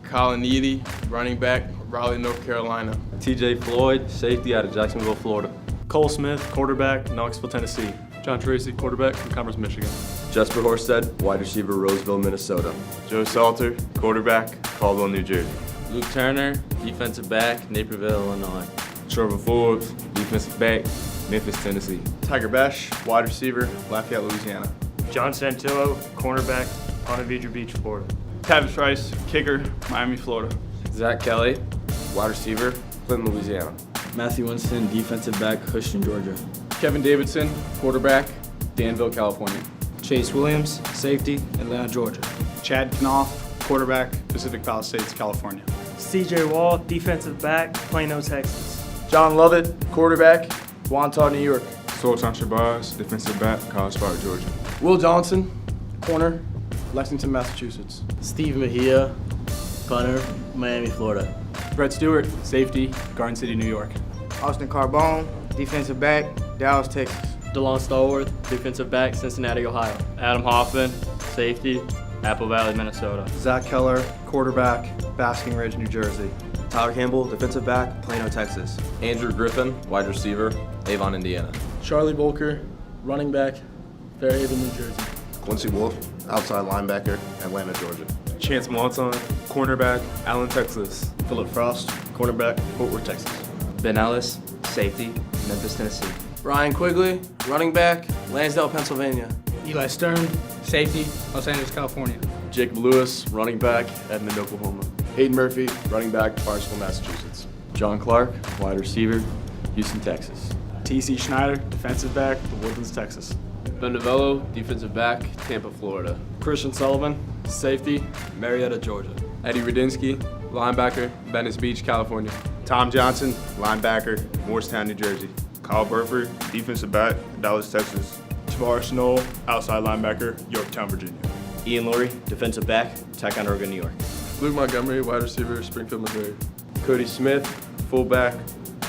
Colin Eady, running back, Raleigh, North Carolina. TJ Floyd, safety out of Jacksonville, Florida. Cole Smith, quarterback, Knoxville, Tennessee. John Tracy, quarterback from Commerce, Michigan. Jesper Horsted, wide receiver, Roseville, Minnesota. Joe Salter, quarterback, Caldwell, New Jersey. Luke Turner, defensive back, Naperville, Illinois. Trevor Forbes, defensive back, Memphis, Tennessee. Tiger Besh, wide receiver, Lafayette, Louisiana. John Santillo, cornerback, Ponte Vedra Beach, Florida. Tavis Rice, kicker, Miami, Florida. Zach Kelly, wide receiver, Clinton, Louisiana. Matthew Winston, defensive back, Houston, Georgia. Kevin Davidson, quarterback, Danville, California. Chase Williams, safety, Atlanta, Georgia. Chad Knopf, quarterback, Pacific Palisades, California. CJ Wall, defensive back, Plano, Texas. John Lovett, quarterback, Wantagh, New York. Sultan Shabazz, defensive back, College Park, Georgia. Will Johnson, corner, Lexington, Massachusetts. Steve Mejia, punter, Miami, Florida. Brett Stewart, safety, Garden City, New York. Austin Carbone, defensive back, Dallas, Texas. DeLon Stallworth, defensive back, Cincinnati, Ohio. Adam Hoffman, safety, Apple Valley, Minnesota. Zach Keller, quarterback, Basking Ridge, New Jersey. Tyler Campbell, defensive back, Plano, Texas. Andrew Griffin, wide receiver, Avon, Indiana. Charlie Volker, running back, Fairhaven, New Jersey. Quincy Wolf, outside linebacker, Atlanta, Georgia. Chance Monson, cornerback, Allen, Texas. Philip Frost, cornerback, Fort Worth, Texas. Ben Ellis, safety, Memphis, Tennessee. Ryan Quigley, running back, Lansdale, Pennsylvania. Eli Stern, safety, Los Angeles, California. Jacob Lewis, running back, Edmond, Oklahoma. Hayden Murphy, running back, Barnesville, Massachusetts. John Clark, wide receiver, Houston, Texas. T.C. Schneider, defensive back, The Woodlands, Texas. Ben Novello, defensive back, Tampa, Florida. Christian Sullivan, safety, Marietta, Georgia. Eddie Rudinsky, linebacker, Venice Beach, California. Tom Johnson, linebacker, Morristown, New Jersey. Kyle Burford, defensive back, Dallas, Texas. Tavares Knoll, outside linebacker, Yorktown, Virginia. Ian Lurie, defensive back, Ticonderoga, New York. Luke Montgomery, wide receiver, Springfield, Missouri. Cody Smith, fullback,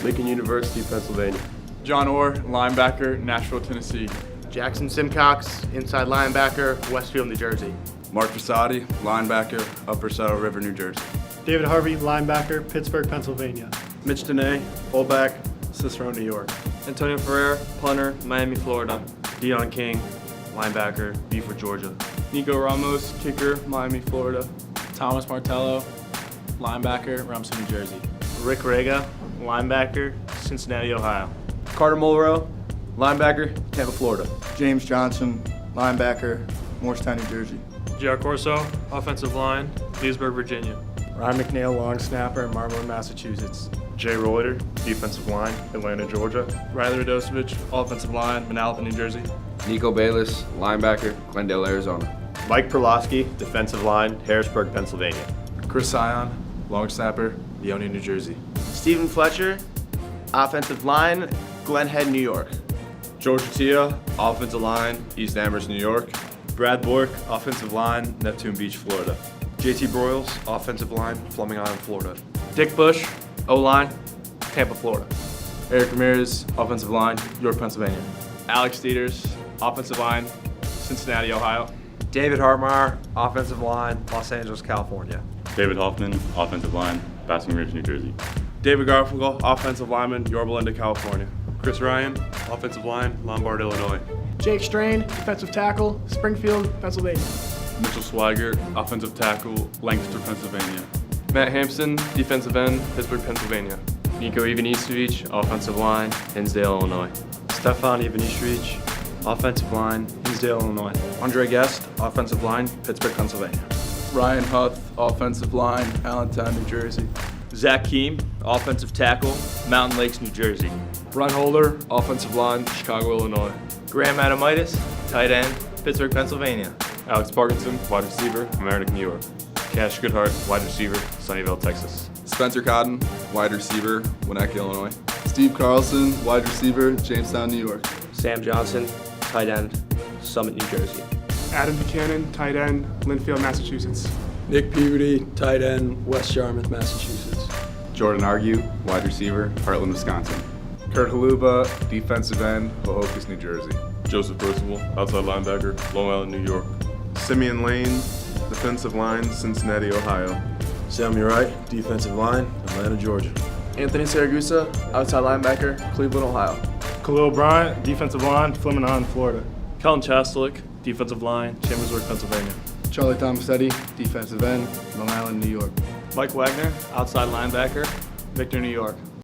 Lincoln University, Pennsylvania. John Orr, linebacker, Nashville, Tennessee. Jackson Simcox, inside linebacker, Westfield, New Jersey. Mark Fasati, linebacker, Upper Saddle River, New Jersey. David Harvey, linebacker, Pittsburgh, Pennsylvania. Mitch Dene, fullback, Cicero, New York. Antonio Ferrer, punter, Miami, Florida. Deion King, linebacker, Beaufort, Georgia. Nico Ramos, kicker, Miami, Florida. Thomas Martello, linebacker, Rumson, New Jersey. Rick Rega, linebacker, Cincinnati, Ohio. Carter Mulrow, linebacker, Tampa, Florida. James Johnson, linebacker, Morristown, New Jersey. J.R. Corso, offensive line, Leesburg, Virginia. Ryan McNeil, long snapper, Marlborough, Massachusetts. Jay Reuter, defensive line, Atlanta, Georgia. Riley Radosevich, offensive line, Manalapan, New Jersey. Nico Bayless, linebacker, Glendale, Arizona. Mike Perlosky, defensive line, Harrisburg, Pennsylvania. Chris Sion, long snapper, Leonia, New Jersey. Stephen Fletcher, offensive line, Glen Head, New York. George Tia, offensive line, East Amherst, New York. Brad Bork, offensive line, Neptune Beach, Florida. JT Broyles, offensive line, Fleming Island, Florida. Dick Bush, O-line, Tampa, Florida. Eric Ramirez, offensive line, York, Pennsylvania. Alex Dieters, offensive line, Cincinnati, Ohio. David Hartmeyer, offensive line, Los Angeles, California. David Hoffman, offensive line, Basking Ridge, New Jersey. David Garfinkel, offensive lineman, Yorba Linda, California. Chris Ryan, offensive line, Lombard, Illinois. Jake Strain, defensive tackle, Springfield, Pennsylvania. Mitchell Swigert, offensive tackle, Lancaster, Pennsylvania. Matt Hampson, defensive end, Pittsburgh, Pennsylvania. Nico Ivanisevic, offensive line, Hinsdale, Illinois. Stefan Ivanisevic, offensive line, Hinsdale, Illinois. Andre Guest, offensive line, Pittsburgh, Pennsylvania. Ryan Huth, offensive line, Allentown, New Jersey. Zach Keem, offensive tackle, Mountain Lakes, New Jersey. Brent Holder, offensive line, Chicago, Illinois. Graham Adamitis, tight end, Pittsburgh, Pennsylvania. Alex Parkinson, wide receiver, Mamaroneck, New York. Cash Goodhart, wide receiver, Sunnyvale, Texas. Spencer Cotton, wide receiver, Winnetka, Illinois. Steve Carlson, wide receiver, Jamestown, New York. Sam Johnson, tight end, Summit, New Jersey. Adam Buchanan, tight end, Linfield, Massachusetts. Nick Peabody, tight end, West Yarmouth, Massachusetts. Jordan Argue, wide receiver, Heartland, Wisconsin. Kurt Haluba, defensive end, Hohokus, New Jersey. Joseph Percival, outside linebacker, Long Island, New York. Simeon Lane, defensive line, Cincinnati, Ohio. Sammy Wright, defensive line, Atlanta, Georgia. Anthony Saragusa, outside linebacker, Cleveland, Ohio. Khalil Bryant, defensive line, Fleming, Florida. Kellen Chastelic, defensive line, Chambersburg, Pennsylvania. Charlie Tomasetti, defensive end, Long Island, New York. Mike Wagner, outside linebacker, Victor, New York.